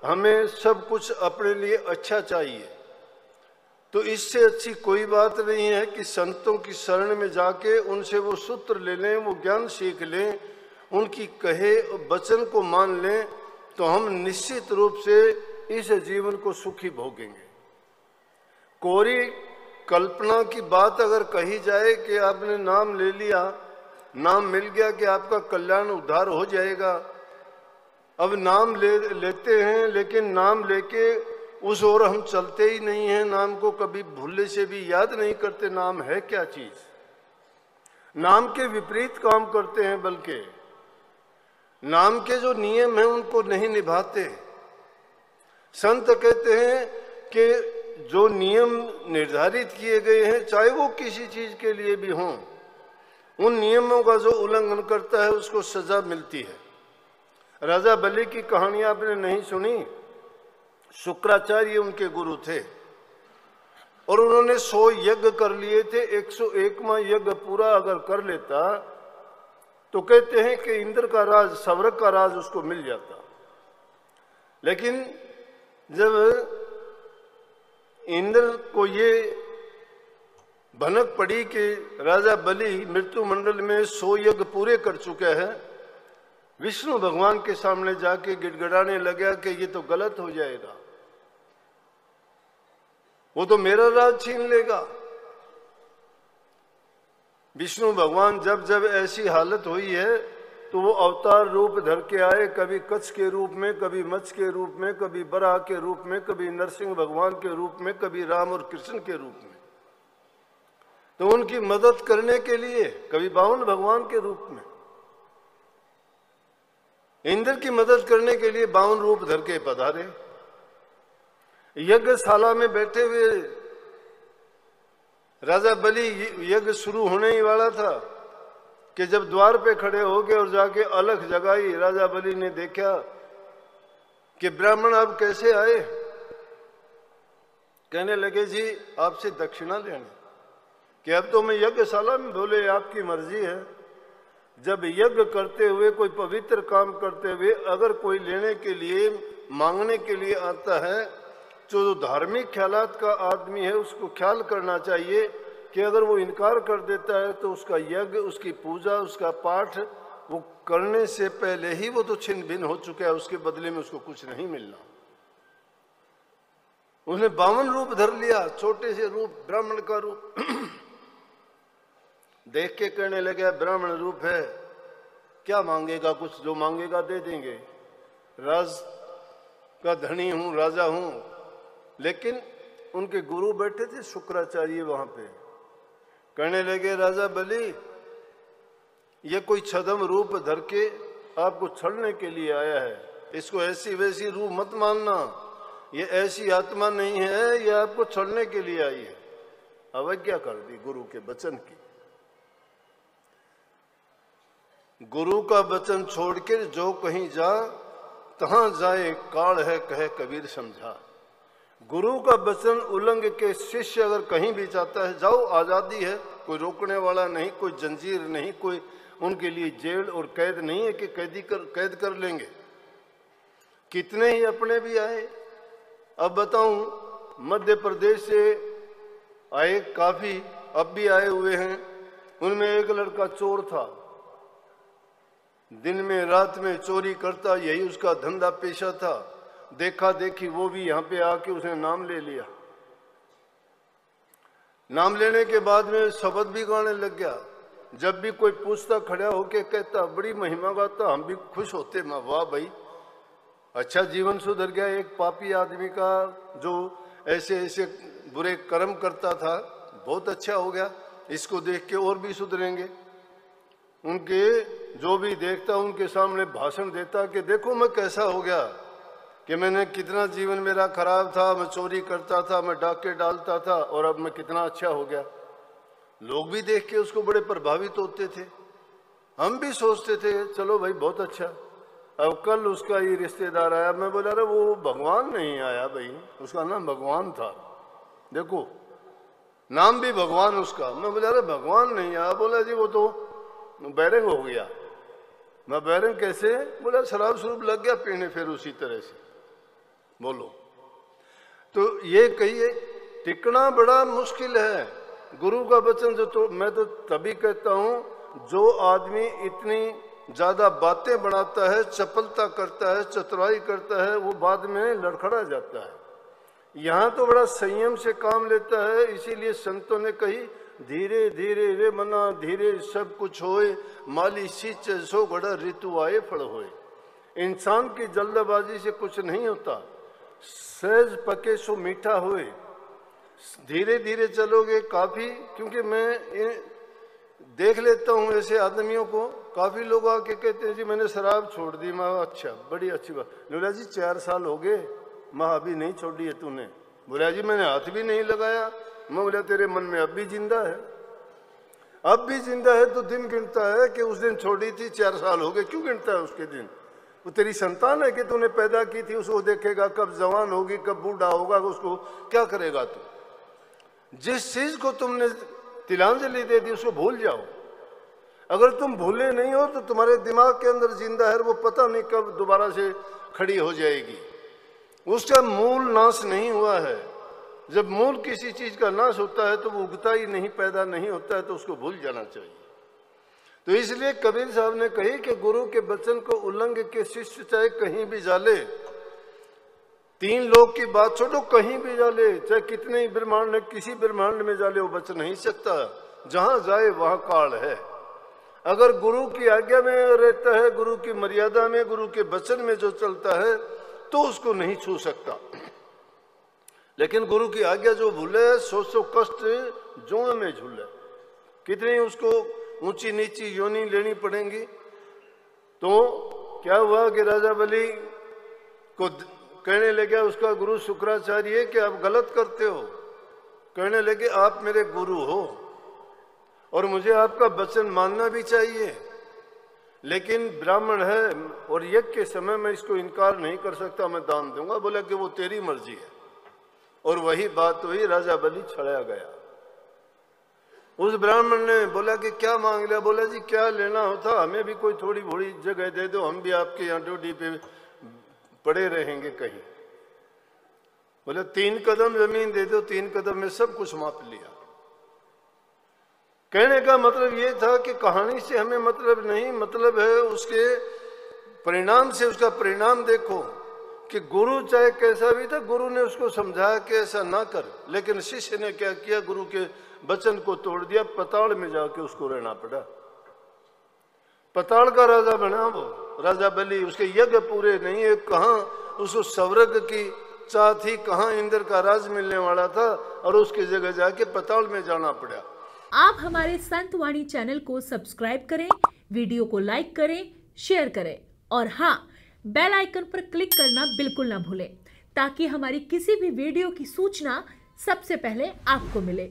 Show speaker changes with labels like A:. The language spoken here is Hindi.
A: हमें सब कुछ अपने लिए अच्छा चाहिए, तो इससे अच्छी कोई बात नहीं है कि संतों की शरण में जाके उनसे वो सूत्र ले लें, वो ज्ञान सीख लें, उनकी कहे वचन को मान लें, तो हम निश्चित रूप से इस जीवन को सुखी भोगेंगे। कोरी कल्पना की बात अगर कही जाए कि आपने नाम ले लिया, नाम मिल गया कि आपका कल्याण उद्धार हो जाएगा, अब नाम लेते हैं लेकिन नाम लेके उस ओर हम चलते ही नहीं हैं, नाम को कभी भूलने से भी याद नहीं करते। नाम है क्या चीज? नाम के विपरीत काम करते हैं, बल्कि नाम के जो नियम हैं उनको नहीं निभाते। संत कहते हैं कि जो नियम निर्धारित किए गए हैं, चाहे वो किसी चीज के लिए भी हों, उन नियमों का जो उल्लंघन करता है उसको सजा मिलती है। राजा बलि की कहानी आपने नहीं सुनी? शुक्राचार्य उनके गुरु थे और उन्होंने 100 यज्ञ कर लिए थे। 101वां यज्ञ पूरा अगर कर लेता तो कहते हैं कि इंद्र का राज, स्वर्ग का राज उसको मिल जाता। लेकिन जब इंद्र को ये भनक पड़ी कि राजा बलि मृत्यु मंडल में 100 यज्ञ पूरे कर चुके हैं, विष्णु भगवान के सामने जाके गिड़गिड़ाने लगा कि ये तो गलत हो जाएगा, वो तो मेरा राज छीन लेगा। विष्णु भगवान जब जब ऐसी हालत हुई है तो वो अवतार रूप धर के आए, कभी कच्छ के रूप में, कभी मत्स्य के रूप में, कभी बराह के रूप में, कभी नरसिंह भगवान के रूप में, कभी राम और कृष्ण के रूप में, तो उनकी मदद करने के लिए कभी बावन भगवान के रूप में, इंद्र की मदद करने के लिए 52 रूप धर के पधारे। यज्ञशाला में बैठे हुए राजा बलि, यज्ञ शुरू होने ही वाला था कि जब द्वार पे खड़े हो गए और जाके अलख जगाई, राजा बलि ने देखा कि ब्राह्मण अब कैसे आए। कहने लगे जी आपसे दक्षिणा लेने, कि अब तो मैं यज्ञशाला में, बोले आपकी मर्जी है। जब यज्ञ करते हुए, कोई पवित्र काम करते हुए अगर कोई लेने के लिए, मांगने के लिए आता है, जो धार्मिक ख्यालात का आदमी है उसको ख्याल करना चाहिए कि अगर वो इनकार कर देता है तो उसका यज्ञ, उसकी पूजा, उसका पाठ वो करने से पहले ही वो तो छिन्न भिन्न हो चुका है, उसके बदले में उसको कुछ नहीं मिलना। उसने 52 रूप धर लिया, छोटे से रूप, ब्राह्मण का रूप देख के कहने लगे ब्राह्मण रूप है, क्या मांगेगा, कुछ जो मांगेगा दे देंगे, राज का धनी हूं, राजा हूं। लेकिन उनके गुरु बैठे थे शुक्राचार्य वहां पे, कहने लगे राजा बलि ये कोई छद्म रूप धर के आपको छड़ने के लिए आया है, इसको ऐसी वैसी रूप मत मानना, ये ऐसी आत्मा नहीं है, ये आपको छड़ने के लिए आई है। अवज्ञा कर दी गुरु के वचन की। गुरु का वचन छोड़ के जो कहीं जा, तहां जाए काल है कहे कबीर समझा। गुरु का वचन उल्लंघ के शिष्य अगर कहीं भी जाता है, जाओ, आजादी है, कोई रोकने वाला नहीं, कोई जंजीर नहीं, कोई उनके लिए जेल और कैद नहीं है कि कैद कर लेंगे। कितने ही अपने भी आए। अब बताऊं, मध्य प्रदेश से आए काफी, अब भी आए हुए हैं। उनमें एक लड़का चोर था, दिन में रात में चोरी करता, यही उसका धंधा पेशा था। देखा देखी वो भी यहाँ पे आके उसने नाम ले लिया। नाम लेने के बाद में शब्द भी गाने लग गया। जब भी कोई पूछता, खड़ा होके कहता बड़ी महिमा गाता, हम भी खुश होते, वाह भाई अच्छा जीवन सुधर गया एक पापी आदमी का, जो ऐसे ऐसे बुरे कर्म करता था, बहुत अच्छा हो गया, इसको देख के और भी सुधरेंगे। उनके जो भी देखता उनके सामने भाषण देता कि देखो मैं कैसा हो गया, कि मैंने कितना जीवन मेरा खराब था, मैं चोरी करता था, मैं डाके डालता था, और अब मैं कितना अच्छा हो गया। लोग भी देख के उसको बड़े प्रभावित होते थे। हम भी सोचते थे चलो भाई बहुत अच्छा। अब कल उसका ये रिश्तेदार आया, मैं बोला अरे वो भगवान नहीं आया भाई, उसका नाम भगवान था, देखो नाम भी भगवान उसका। मैं बोला अरे भगवान नहीं आया। बोला जी वो तो बैरंग हो गया। मैं बैरंग कैसे? बोला शराब शुरूब लग गया पीने, फिर उसी तरह से। बोलो। तो ये कहिए, टिकना बड़ा मुश्किल है। गुरु का वचन जो मैं तो तभी कहता हूँ, जो आदमी इतनी ज्यादा बातें बढ़ाता है, चपलता करता है, चतुराई करता है, वो बाद में लड़खड़ा जाता है। यहाँ तो बड़ा संयम से काम लेता है। इसीलिए संतों ने कही, धीरे धीरे रे मना धीरे सब कुछ होए, माली सींच सो बड़ा ऋतु आए फल होए। इंसान की जल्दबाजी से कुछ नहीं होता। सहज पके सो मीठा होए, धीरे धीरे चलोगे काफी। क्योंकि मैं देख लेता हूँ ऐसे आदमियों को, काफी लोग आके कहते हैं जी मैंने शराब छोड़ दी। मैं अच्छा, बड़ी अच्छी बात। बोला जी 4 साल हो गए, मैं अभी नहीं छोड़ी है तूने। बोला जी मैंने हाथ भी नहीं लगाया। मैं बोला तेरे मन में अब भी जिंदा है? अब भी जिंदा है तो दिन गिनता है कि उस दिन छोड़ी थी, 4 साल हो गए, क्यों गिनता है उसके दिन? वो तेरी संतान है कि तूने पैदा की थी, उसको देखेगा कब जवान होगी, कब बूढ़ा होगा, उसको क्या करेगा तू? जिस चीज को तुमने तिलांजलि दे दी उसको भूल जाओ। अगर तुम भूले नहीं हो तो तुम्हारे दिमाग के अंदर जिंदा है, वो पता नहीं कब दोबारा से खड़ी हो जाएगी। उसका मूल नाश नहीं हुआ है। जब मूल किसी चीज का नाश होता है तो वो उगता ही नहीं, पैदा नहीं होता है, तो उसको भूल जाना चाहिए। तो इसलिए कबीर साहब ने कही कि गुरु के वचन को उल्लंघ के शिष्य चाहे कहीं भी जाले, 3 लोग की बात छोड़ो, कहीं भी जाले, चाहे कितने ही ब्रह्मांड, किसी ब्रह्मांड में जाले, वो बच नहीं सकता। जहां जाए वहां काल है। अगर गुरु की आज्ञा में रहता है, गुरु की मर्यादा में, गुरु के वचन में जो चलता है, तो उसको नहीं छू सकता। लेकिन गुरु की आज्ञा जो भूले, 100 कष्ट जोड़ में झूले, कितनी उसको ऊंची नीची योनि लेनी पड़ेंगी। तो क्या हुआ कि राजा बलि को कहने लगे उसका गुरु शुक्राचार्य कि आप गलत करते हो। कहने लगे आप मेरे गुरु हो और मुझे आपका वचन मानना भी चाहिए, लेकिन ब्राह्मण है और यज्ञ के समय मैं इसको इनकार नहीं कर सकता, मैं दान दूंगा। बोला कि वो तेरी मर्जी है। और वही बात हुई, राजा बलि छड़ाया गया। उस ब्राह्मण ने बोला कि क्या मांग लिया? बोला जी क्या लेना होता, हमें भी कोई थोड़ी बड़ी जगह दे दो, हम भी आपके यहाँ ड्यूटी पे पड़े रहेंगे कहीं। बोले 3 कदम जमीन दे दो, 3 कदम में सब कुछ माप लिया। कहने का मतलब ये था कि कहानी से हमें मतलब नहीं, मतलब है उसके परिणाम से। उसका परिणाम देखो कि गुरु चाहे कैसा भी था, गुरु ने उसको समझाया कि ऐसा ना कर, लेकिन शिष्य ने क्या किया, गुरु के वचन को तोड़ दिया, पताल में जाके उसको रहना पड़ा। पताल का राजा बना वो राजा बलि। उसके यज्ञ पूरे नहीं है, कहाँ उसको स्वर्ग की चाह थी, कहाँ इंद्र का राज मिलने वाला था, और उसकी जगह जाके पताल में जाना पड़ा।
B: आप हमारे संत वाणी चैनल को सब्सक्राइब करें, वीडियो को लाइक करें, शेयर करें, और हाँ, बेल आइकन पर क्लिक करना बिल्कुल ना भूलें, ताकि हमारी किसी भी वीडियो की सूचना सबसे पहले आपको मिले।